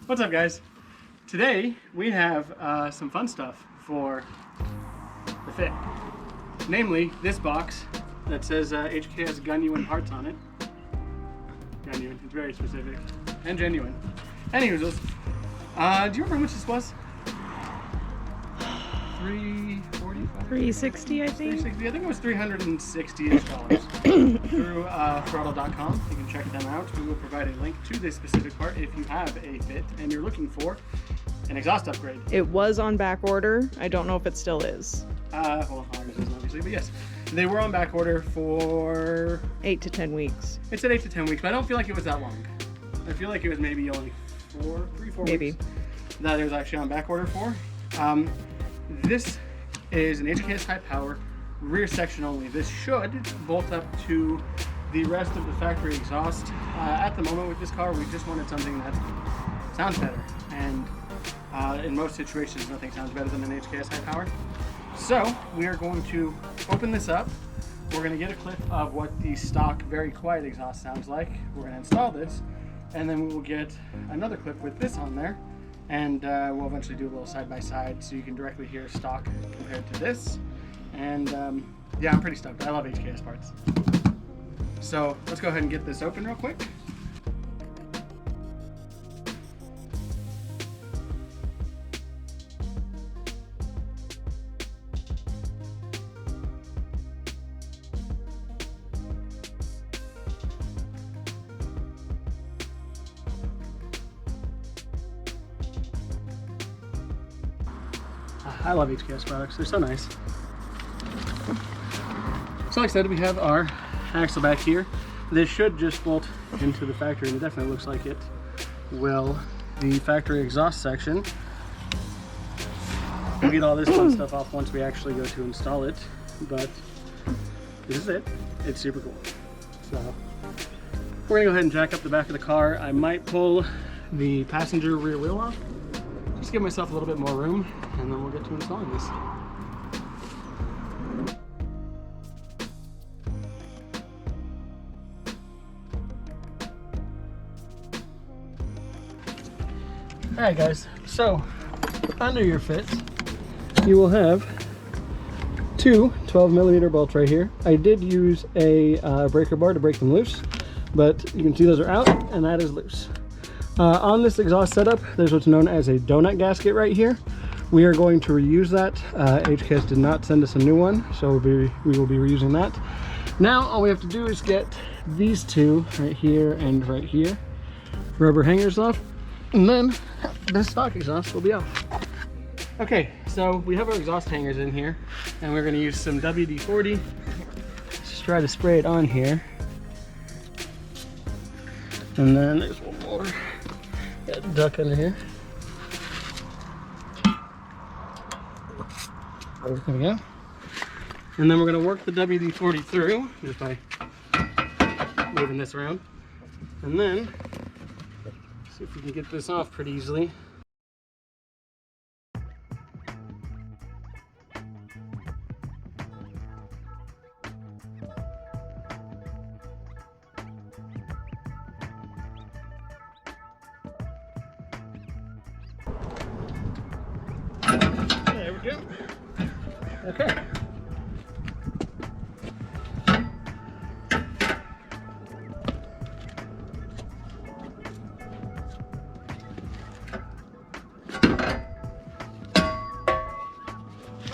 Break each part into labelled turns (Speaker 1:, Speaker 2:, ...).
Speaker 1: What's up, guys? Today we have some fun stuff for the fit. Namely, this box that says HKS genuine parts on it. Genuine, it's very specific and genuine. Anyways, do you remember how much this was? $345?
Speaker 2: $360, I think.
Speaker 1: $360. I think it was $360-ish through throttle.com. You can check them out. We will provide a link to this specific part if you have a fit and you're looking for an exhaust upgrade.
Speaker 2: It was on back order. I don't know if it still is.
Speaker 1: Well, ours isn't obviously, but yes, they were on back order for
Speaker 2: 8 to 10 weeks.
Speaker 1: It said 8 to 10 weeks, but I don't feel like it was that long. I feel like it was maybe only 4
Speaker 2: maybe.
Speaker 1: weeks that it was actually on back order for. This is an HKS high power rear section only. This should bolt up to the rest of the factory exhaust. At the moment with this car, we just wanted something that sounds better, and in most situations, nothing sounds better than an HKS high power. So we are going to open this up. We're going to get a clip of what the stock very quiet exhaust sounds like. We're going to install this, and then we will get another clip with this on there, and we'll eventually do a little side-by-side so you can directly hear stock compared to this. And yeah, I'm pretty stoked. I love HKS parts. So let's go ahead and get this open real quick. I love HKS products, they're so nice. So like I said, we have our axle back here. This should just bolt into the factory, and it definitely looks like it will. The factory exhaust section. We'll get all this fun stuff off once we actually go to install it, but this is it. It's super cool. So we're gonna go ahead and jack up the back of the car. I might pull the passenger rear wheel off, just give myself a little bit more room, and then we'll get to installing this. Alright guys, so under your fit, you will have two 12mm bolts right here. I did use a breaker bar to break them loose, but you can see those are out, and that is loose. On this exhaust setup, there's what's known as a donut gasket right here. We are going to reuse that. HKS did not send us a new one, so we will be reusing that. Now all we have to do is get these two right here and right here rubber hangers off, and then the stock exhaust will be off. Okay, so we have our exhaust hangers in here, and we're going to use some WD-40. Just try to spray it on here. And then there's one more. Got a duck under here. There we go. And then we're going to work the WD-40 through just by moving this around. And then see if we can get this off pretty easily. There we go. Okay.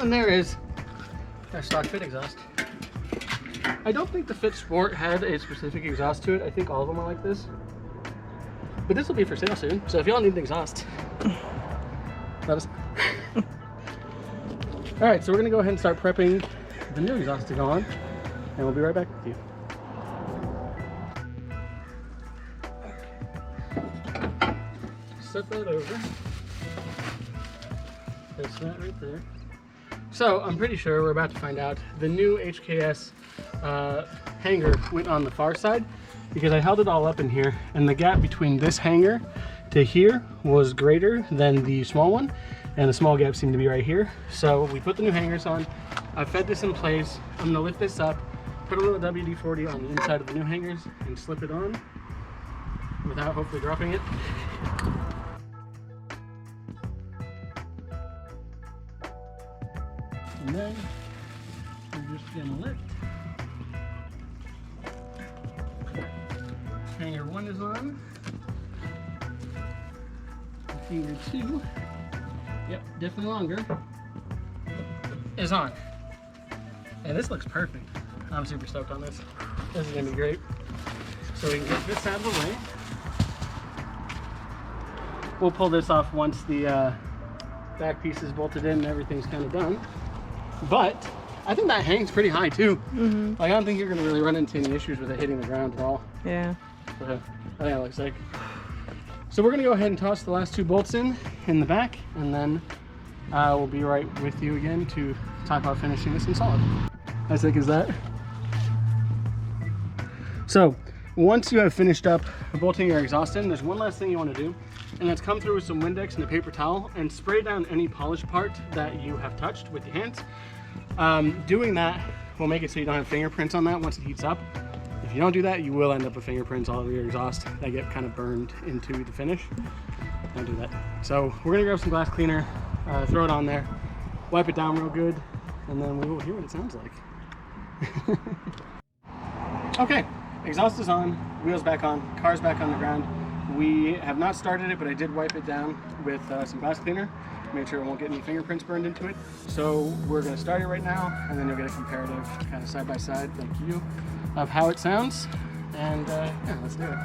Speaker 1: And there is our stock fit exhaust. I don't think the Fit Sport had a specific exhaust to it. I think all of them are like this. But this will be for sale soon, so if y'all need an exhaust, let us know. Alright, so we're going to go ahead and start prepping the new exhaust to go on, and we'll be right back with you. Set that over. Place that right there. So I'm pretty sure we're about to find out. The new HKS hanger went on the far side. because I held it all up in here, and the gap between this hanger to here was greater than the small one, and the small gap seemed to be right here. So we put the new hangers on. I fed this in place. I'm gonna lift this up, put a little WD-40 on the inside of the new hangers, and slip it on without hopefully dropping it. And then we're just gonna lift. Hanger 1 is on. Hanger 2, yep, definitely longer, is on. And this looks perfect. I'm super stoked on this. This is gonna be great. So we can get this out of the way. We'll pull this off once the back piece is bolted in and everything's kind of done. But I think that hangs pretty high too.
Speaker 2: Mm-hmm.
Speaker 1: Like, I don't think you're gonna really run into any issues with it hitting the ground at all.
Speaker 2: Yeah.
Speaker 1: But I think it looks like. So we're gonna go ahead and toss the last 2 bolts in the back, and then we'll be right with you again to talk about finishing this in solid. How sick is that? So once you have finished up bolting your exhaust in, there's one last thing you want to do, and that's come through with some Windex and a paper towel and spray down any polished part that you have touched with your hands. Doing that will make it so you don't have fingerprints on that once it heats up. If you don't do that, you will end up with fingerprints all over your exhaust that get kind of burned into the finish. Don't do that. So we're gonna grab some glass cleaner, throw it on there, wipe it down real good, and then we will hear what it sounds like. Okay, exhaust is on, wheels back on, car's back on the ground. We have not started it, but I did wipe it down with some glass cleaner, make sure it won't get any fingerprints burned into it. So we're gonna start it right now, and then you'll get a comparative kind of side by side, thank you, of how it sounds. And yeah, let's do it.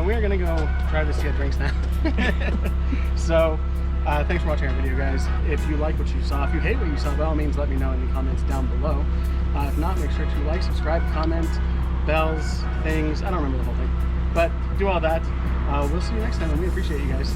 Speaker 1: We're gonna go try this to get drinks now. So thanks for watching our video, guys. If you like what you saw, if you hate what you saw, by all means let me know in the comments down below. If not, make sure to like, subscribe, comment, bells, things, I don't remember the whole thing, but do all that. We'll see you next time, and we appreciate you guys.